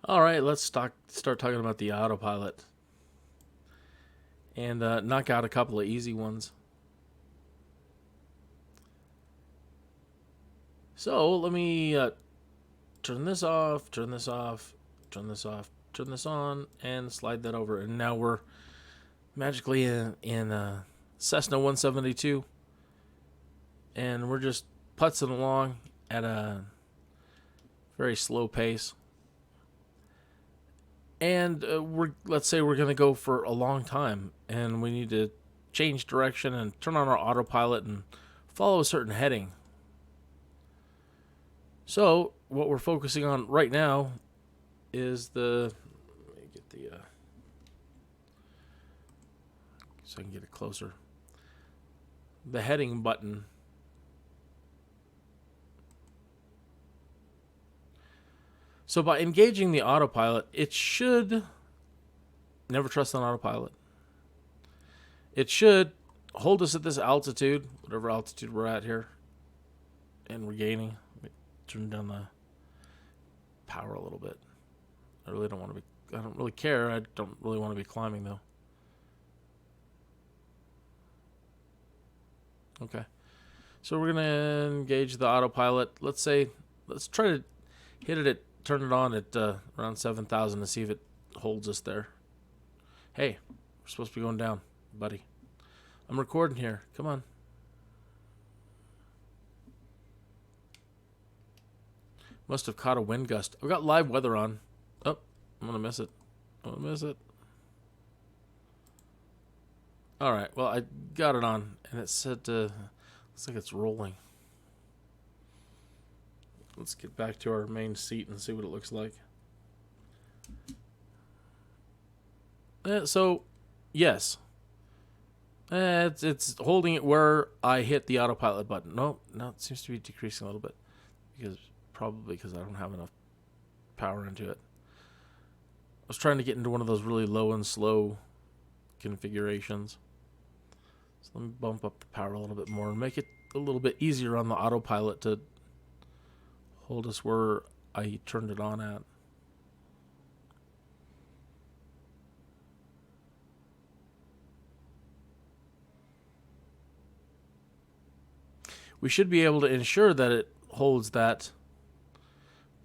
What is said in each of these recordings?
All right, let's start talking about the autopilot and knock out a couple of easy ones. So let me turn this off, turn this off, turn this off, turn this on, and slide that over. And now we're magically in Cessna 172, and we're just putzing along at a very slow pace. And let's say we're going to go for a long time, and we need to change direction and turn on our autopilot and follow a certain heading. So what we're focusing on right now is let me get the so I can get it closer. The heading button. So by engaging the autopilot, it should never trust on autopilot. It should hold us at this altitude, whatever altitude we're at here, and we're gaining. Turn down the power a little bit. I don't really care. I don't really want to be climbing though. Okay. So we're going to engage the autopilot. Let's try to turn it on at around 7,000 to see if it holds us there. Hey, we're supposed to be going down, buddy. I'm recording here. Come on. Must have caught a wind gust. I've got live weather on. Oh, I'm going to miss it. All right. Well, I got it on, and it said, looks like it's rolling. Let's get back to our main seat and see what it looks like. So, yes. It's holding it where I hit the autopilot button. No, it seems to be decreasing a little bit. Probably because I don't have enough power into it. I was trying to get into one of those really low and slow configurations. So let me bump up the power a little bit more and make it a little bit easier on the autopilot to hold us where I turned it on at. We should be able to ensure that it holds that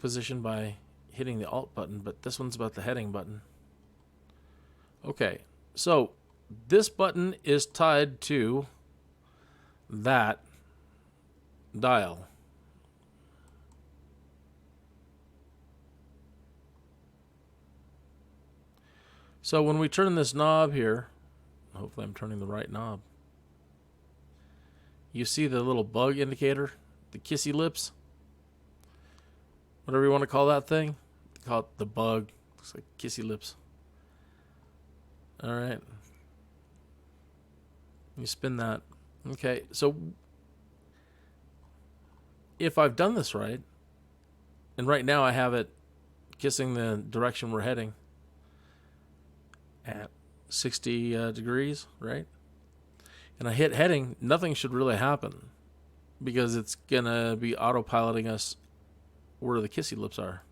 position by hitting the Alt button, but this one's about the heading button. Okay, so this button is tied to that dial. So when we turn this knob here, hopefully I'm turning the right knob, you see the little bug indicator, the kissy lips, whatever you want to call that thing. Call it the bug. Looks like kissy lips. All right. You spin that. Okay, so if I've done this right, and right now I have it kissing the direction we're heading at 60 degrees, right? And I hit heading, nothing should really happen because it's going to be autopiloting us where the kissy lips are.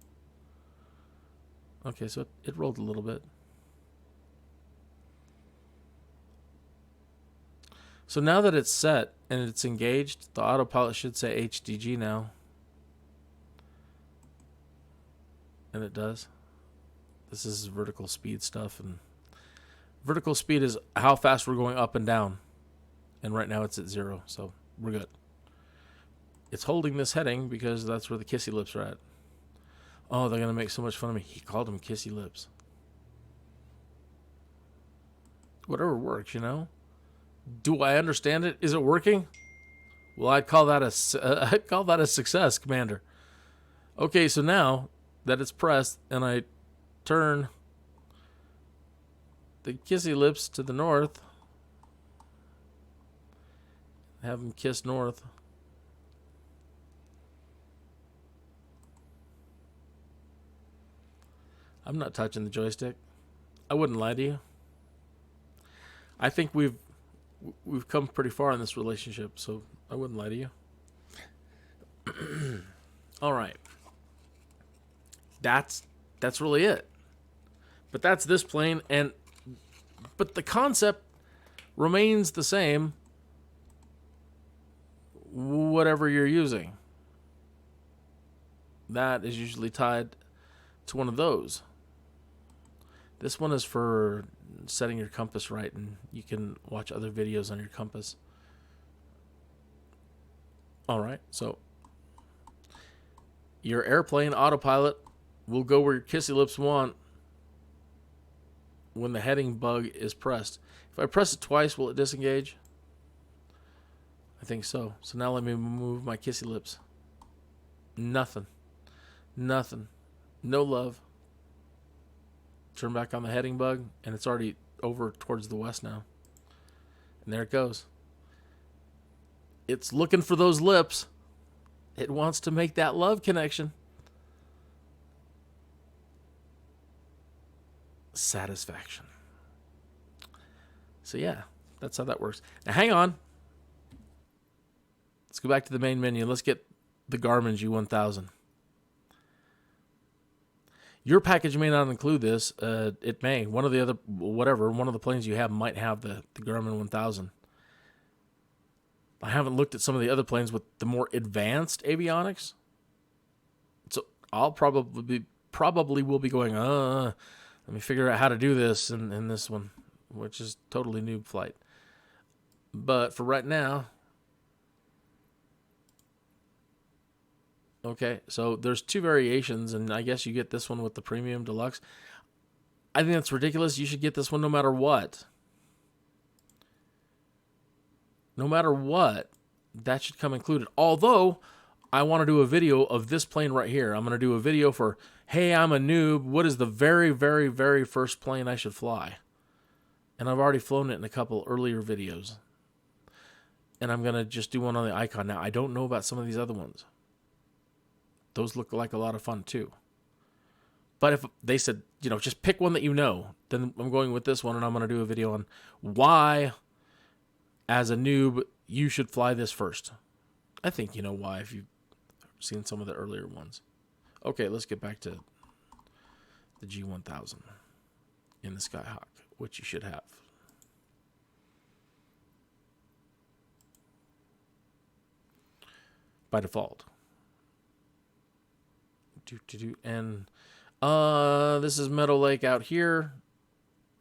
Okay, so it rolled a little bit. So now that it's set and it's engaged, the autopilot should say HDG now. And it does. This is vertical speed stuff, and vertical speed is how fast we're going up and down. And right now it's at 0, so we're good. It's holding this heading because that's where the kissy lips are at. Oh, they're going to make so much fun of me. He called them kissy lips. Whatever works, you know? Do I understand it? Is it working? Well, I'd call that a success, Commander. Okay, so now that it's pressed and I turn the kissy lips to the north, have them kiss north. I'm not touching the joystick. I wouldn't lie to you. I think we've come pretty far in this relationship, so I wouldn't lie to you. All right. That's That's really it. But that's this plane, but the concept remains the same, whatever you're using. That is usually tied to one of those. This one is for setting your compass right, and you can watch other videos on your compass. Alright, so your airplane autopilot will go where your kissy lips want when the heading bug is pressed. If I press it twice, will it disengage? I think so. So now let me move my kissy lips. Nothing. Nothing. No love. Turn back on the heading bug, and it's already over towards the west now. And there it goes. It's looking for those lips. It wants to make that love connection. Satisfaction. So yeah, that's how that works. Now hang on. Let's go back to the main menu. Let's get the Garmin G1000. Your package may not include this. It may. One of the planes you have might have the Garmin 1000. I haven't looked at some of the other planes with the more advanced avionics. So I'll probably will be going, let me figure out how to do this in this one, which is totally noob flight. But for right now, okay, so there's two variations, and I guess you get this one with the Premium Deluxe. I think that's ridiculous. You should get this one no matter what. No matter what, that should come included. Although, I want to do a video of this plane right here. I'm going to do a video for, hey, I'm a noob. What is the very, very, very first plane I should fly? And I've already flown it in a couple earlier videos. And I'm going to just do one on the Icon. Now, I don't know about some of these other ones. Those look like a lot of fun, too. But if they said, just pick one that you know, then I'm going with this one, and I'm going to do a video on why, as a noob, you should fly this first. I think you know why if you've seen some of the earlier ones. Okay, let's get back to the G1000 in the Skyhawk, which you should have. By default. And this is Meadow Lake out here.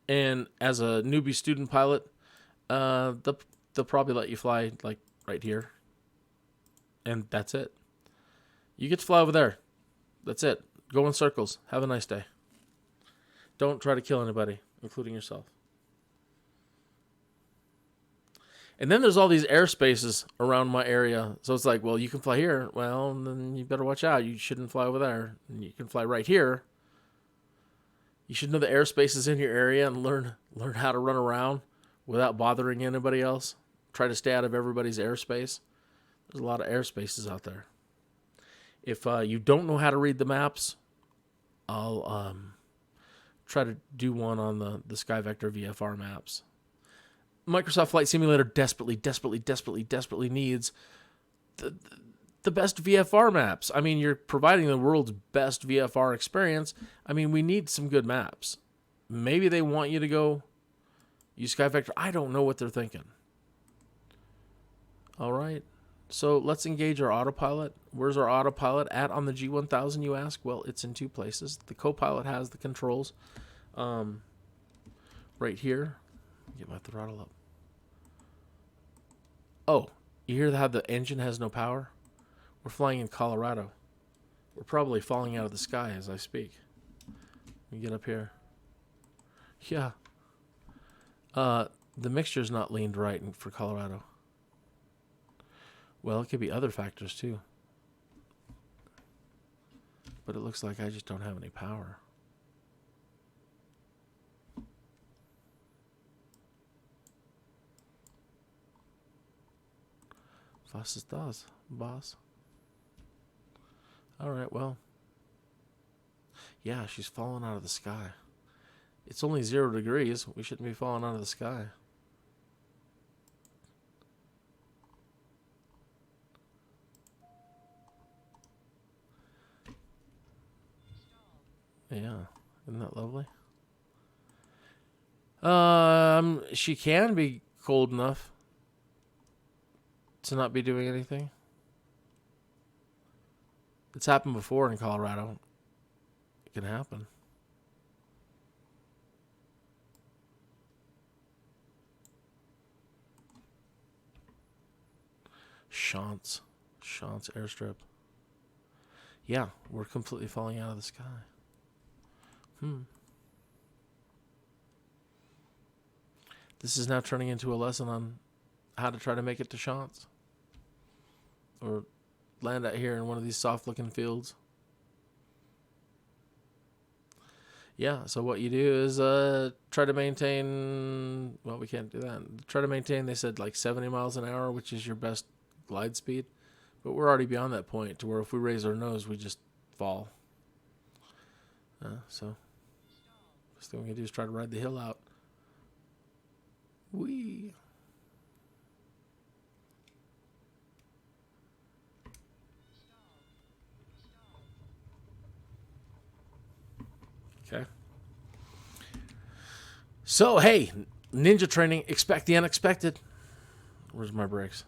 And as a newbie student pilot, they'll probably let you fly like right here. And that's it. You get to fly over there. That's it. Go in circles. Have a nice day. Don't try to kill anybody, including yourself. And then there's all these airspaces around my area. So it's like, well, you can fly here. Well, then you better watch out. You shouldn't fly over there. And you can fly right here. You should know the airspaces in your area and learn how to run around without bothering anybody else. Try to stay out of everybody's airspace. There's a lot of airspaces out there. If you don't know how to read the maps, I'll try to do one on the SkyVector VFR maps. Microsoft Flight Simulator desperately needs the best VFR maps. I mean, you're providing the world's best VFR experience. I mean, we need some good maps. Maybe they want you to go use SkyVector. I don't know what they're thinking. All right. So let's engage our autopilot. Where's our autopilot at on the G1000, you ask? Well, it's in two places. The co-pilot has the controls right here. Get my throttle up. Oh, you hear how the engine has no power? We're flying in Colorado. We're probably falling out of the sky as I speak. Let me get up here. Yeah. The mixture's not leaned right for Colorado. Well, it could be other factors too. But it looks like I just don't have any power. Was ist das, boss? Alright, well. Yeah, she's falling out of the sky. It's only 0 degrees. We shouldn't be falling out of the sky. Yeah. Isn't that lovely? She can be cold enough to not be doing anything. It's happened before in Colorado. It can happen. Shantz airstrip. Yeah, we're completely falling out of the sky. This is now turning into a lesson on how to try to make it to Shantz. Or land out here in one of these soft-looking fields. Yeah, so what you do is try to maintain... Well, we can't do that. Try to maintain, they said, like 70 miles an hour, which is your best glide speed. But we're already beyond that point to where if we raise our nose, we just fall. So, first thing we can do is try to ride the hill out. Whee! Okay. So, hey, ninja training, expect the unexpected. Where's my brakes?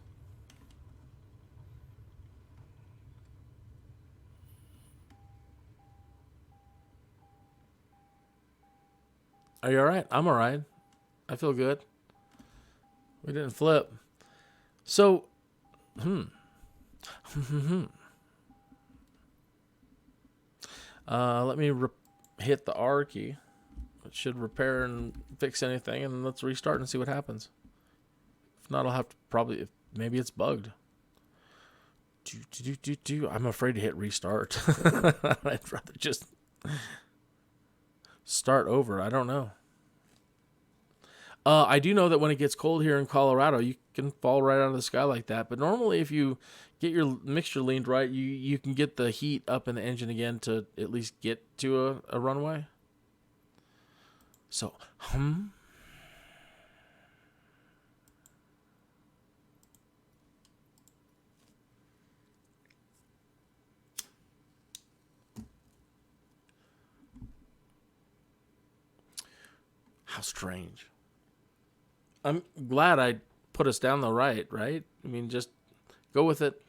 Are you all right? I'm all right. I feel good. We didn't flip. So, let me hit the R key. It should repair and fix anything, and let's restart and see what happens. If not, I'll have to probably... Maybe it's bugged. I'm afraid to hit restart. I'd rather just start over. I don't know. I do know that when it gets cold here in Colorado, you can fall right out of the sky like that. But normally, if you get your mixture leaned right, you can get the heat up in the engine again to at least get to a runway. So, How strange. I'm glad I put us down the right? I mean, just go with it.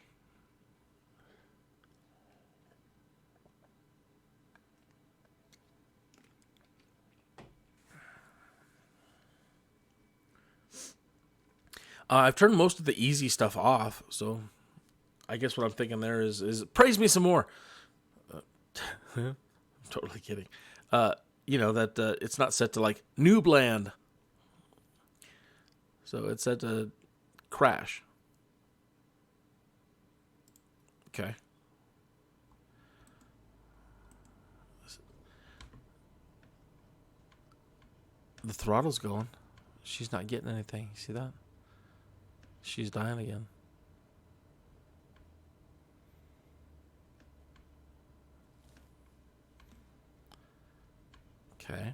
I've turned most of the easy stuff off, so I guess what I'm thinking there is praise me some more. I'm totally kidding. That it's not set to like noob land. So it's set to crash. Okay. The throttle's going. She's not getting anything. You see that? She's dying again. Okay.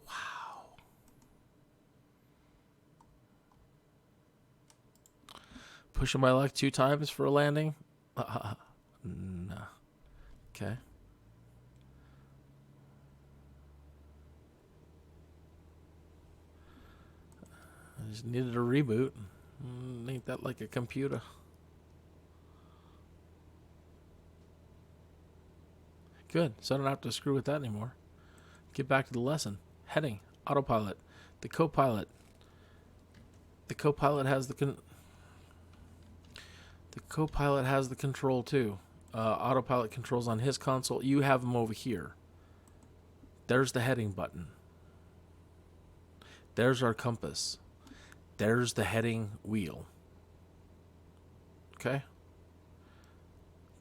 Wow. Pushing my luck 2 times for a landing? No. Okay. I just needed a reboot. Ain't that like a computer? Good. So I don't have to screw with that anymore. Get back to the lesson. Heading. Autopilot. The co-pilot. The co-pilot has the co-pilot has the control too. Autopilot controls on his console. You have them over here. There's the heading button. There's our compass. There's the heading wheel. Okay?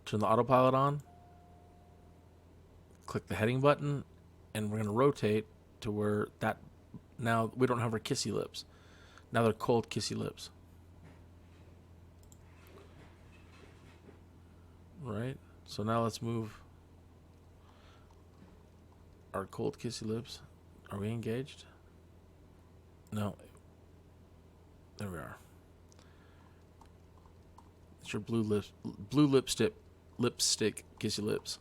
Turn the autopilot on. Click the heading button, and we're going to rotate to where that... Now, we don't have our kissy lips. Now they're cold kissy lips. Right? So now let's move our cold kissy lips. Are we engaged? No. There we are. It's your blue lipstick kissy lips.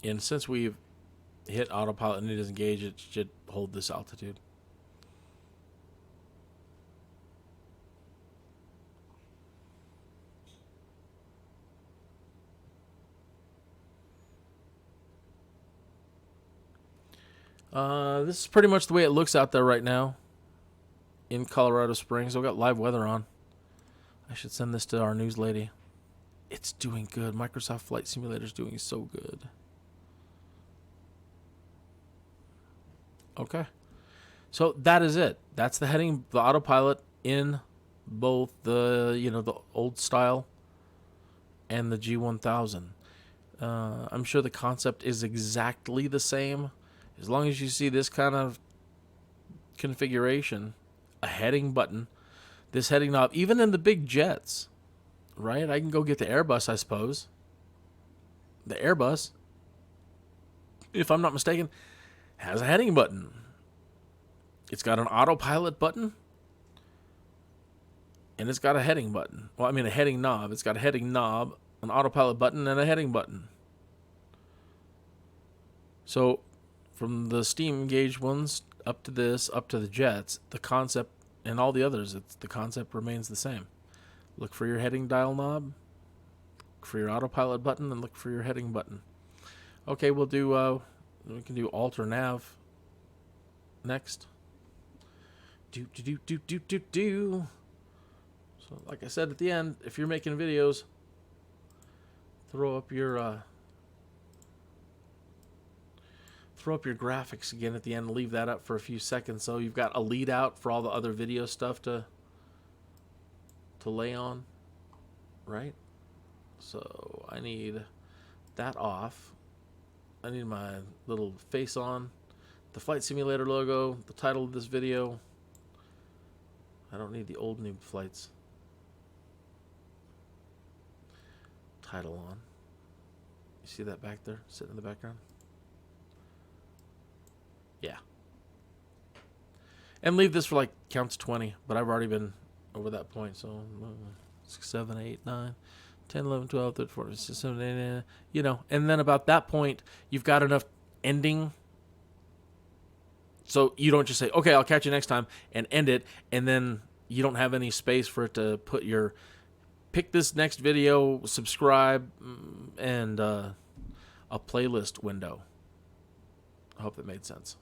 And since we've hit autopilot and it is engaged, it should hold this altitude. This is pretty much the way it looks out there right now in Colorado Springs. I've got live weather on. I should send this to our news lady. It's doing good. Microsoft Flight Simulator is doing so good. Okay. So that is it. That's the heading, the autopilot in both the, the old style and the G1000. I'm sure the concept is exactly the same. As long as you see this kind of configuration, a heading button, this heading knob, even in the big jets, right? I can go get the Airbus, I suppose. The Airbus, if I'm not mistaken, has a heading button. It's got an autopilot button, and it's got a heading button. Well, I mean a heading knob. It's got a heading knob, an autopilot button, and a heading button. So from the steam gauge ones up to this, up to the jets, the concept, and all the others, the concept remains the same. Look for your heading dial knob, look for your autopilot button, and look for your heading button. Okay, we can do alt or nav next. So like I said at the end, if you're making videos, throw up your graphics again at the end. Leave that up for a few seconds so you've got a lead out for all the other video stuff to lay on, right? So I need that off. I need my little face on, the Flight Simulator logo, the title of this video. I don't need the old noob flights. Title on. You see that back there, sitting in the background? Yeah. And leave this for like counts 20, but I've already been over that point. So 6, 7, 8, 9, 10, 11, 12, 13, 14, 15, 16, 17, 18, and then about that point, you've got enough ending. So you don't just say, okay, I'll catch you next time and end it. And then you don't have any space for it to put pick this next video, subscribe, and a playlist window. I hope that made sense.